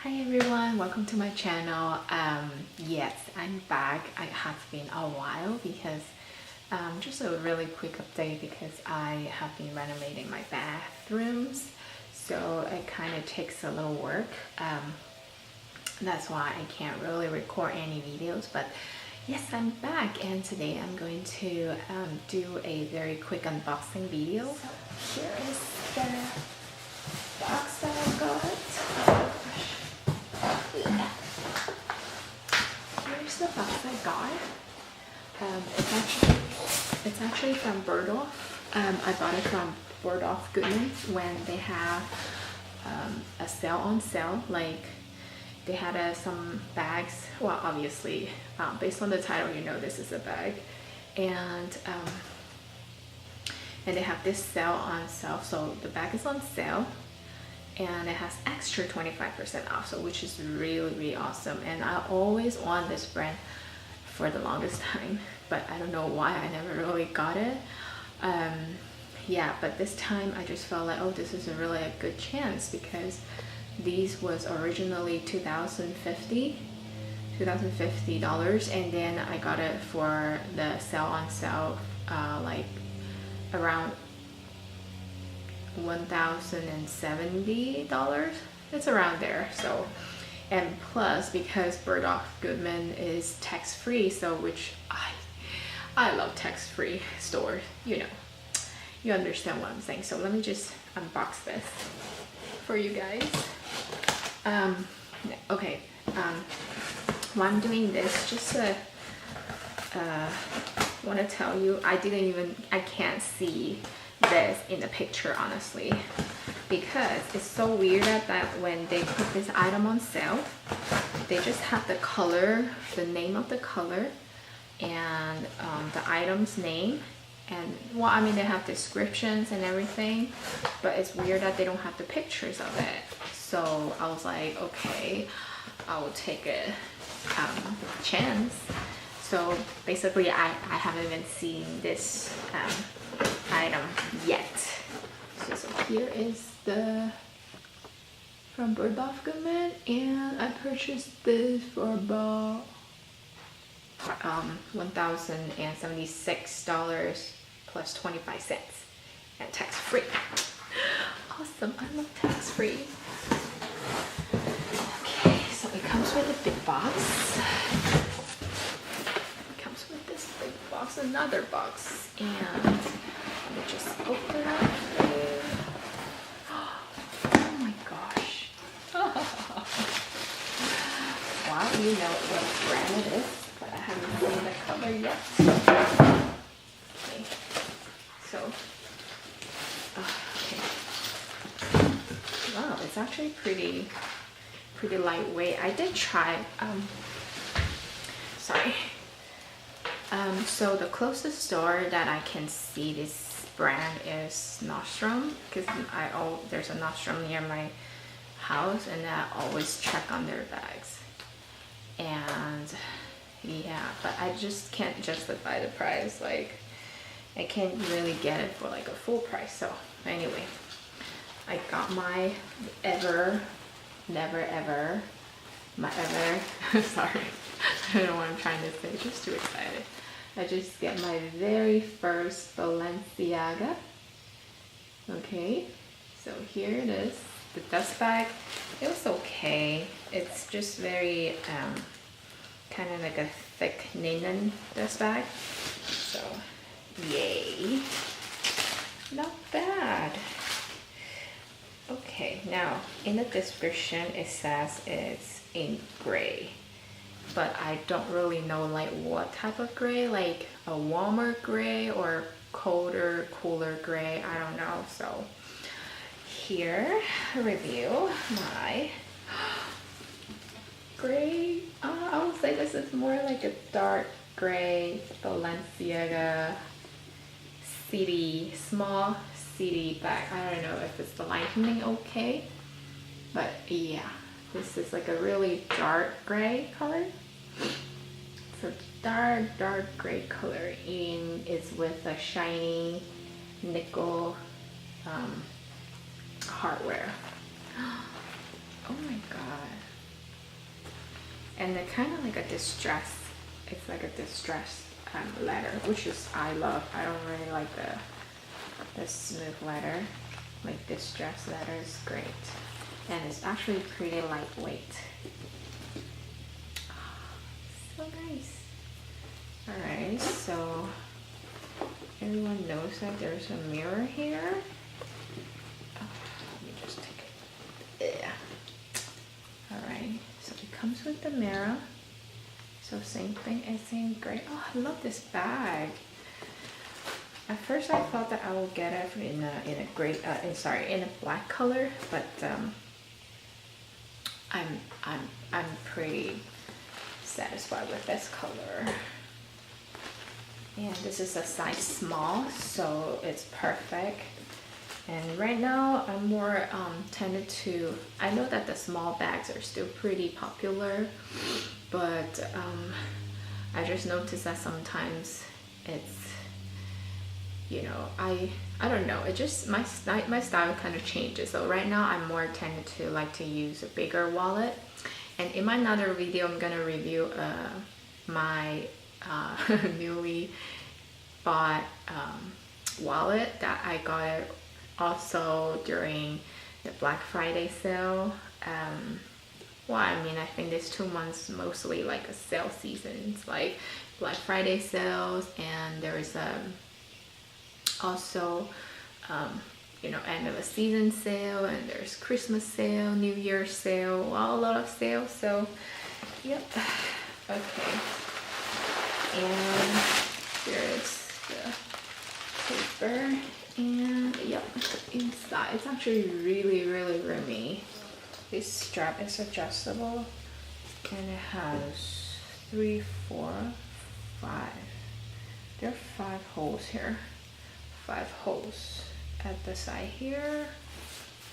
Hi everyone, welcome to my channel. Yes, I'm back. It has been a while because just a really quick update because I have been renovating my bathrooms, so it kind of takes a little work. That's why I can't really record any videos, but yes, I'm back, and today I'm going to do a very quick unboxing video. So here is the box that I got. Here's the box I got. It's actually from Bergdorf. I bought it from Bergdorf Goodman when they have a sale on sale. Like they had some bags. Well, obviously, based on the title, you know this is a bag, and they have this sale on sale. So the bag is on sale. And it has extra 25% off, so which is really awesome. And I always want this brand for the longest time, but I don't know why I never really got it. Yeah, but this time I just felt like, oh, this is a really good chance because these was originally $2,050, and then I got it for the sale on sale, like around $1,070. It's around there. So, and plus because Bergdorf Goodman is tax-free, so which I love tax-free stores, you understand what I'm saying. So let me just unbox this for you guys. Okay, while I'm doing this, just want to tell you, I can't see this in the picture, honestly, because it's so weird that when they put this item on sale, they just have the color, the name of the color, and the item's name, and well, I mean, they have descriptions and everything, but it's weird that they don't have the pictures of it. So I was like, okay, I will take a chance. So basically, I haven't even seen this item yet. So here is the from Bergdorf Goodman, and I purchased this for about $1,076 plus 25 cents and tax-free. Awesome, I love tax-free. Okay, so it comes with a big box. Another box, and let me just open it up. Oh my gosh. Wow, you know what brand it is, but I haven't seen the color yet. Okay, so okay. Wow, it's actually pretty lightweight. I did try sorry. So the closest store that I can see this brand is Nordstrom, because there's a Nordstrom near my house, and I always check on their bags. And yeah, but I just can't justify the price. Like, I can't really get it for like a full price. So anyway, I got my sorry, I don't know what I'm trying to say, just too excited. I just get my very first Balenciaga. Okay, so here it is. The dust bag, it was okay. It's just very kind of like a thick linen dust bag. So yay, not bad. Okay, now in the description it says it's in gray, but I don't really know like what type of gray, like a warmer gray or colder, cooler gray, I don't know. So here, review my gray. I would say this is more like a dark gray Balenciaga small CD bag. I don't know if it's the lighting okay, but yeah, this is like a really dark gray color. It's a dark gray color, and it's with a shiny nickel hardware. Oh my god, and they're kind of like a distress. It's like a distress leather, which is I love. I don't really like the smooth leather. Like distress leather is great, and it's actually pretty lightweight. So nice. All right, so everyone knows that there's a mirror here. Let me just take it. Yeah. All right, so it comes with the mirror. So same thing as same gray. Oh, I love this bag. At first, I thought that I will get it in a gray, in a black color, but I'm pretty satisfied with this color. And this is a size small, so it's perfect. And right now I'm more tended to, I know that the small bags are still pretty popular, but I just noticed that sometimes it's, you know, I don't know, it just, my style kind of changes. So right now I'm more tended to like to use a bigger wallet. And in my another video, I'm gonna review my newly bought wallet that I got it also during the Black Friday sale. Well, I mean, I think this 2 months mostly like a sale season. It's like Black Friday sales, and there is also you know, end of a season sale, and there's Christmas sale, New Year's sale, well, a lot of sales. So yep. Okay, and here's the paper, and yep, inside it's actually really roomy. This strap is adjustable, and it has 3, 4, 5, there are 5 holes here, 5 holes at the side here.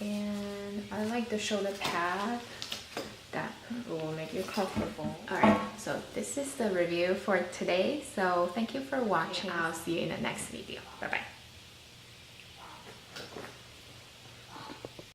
And I like the shoulder pad that will make you comfortable. Alright, so this is the review for today. So thank you for watching. I'll see you in the next video. Bye bye.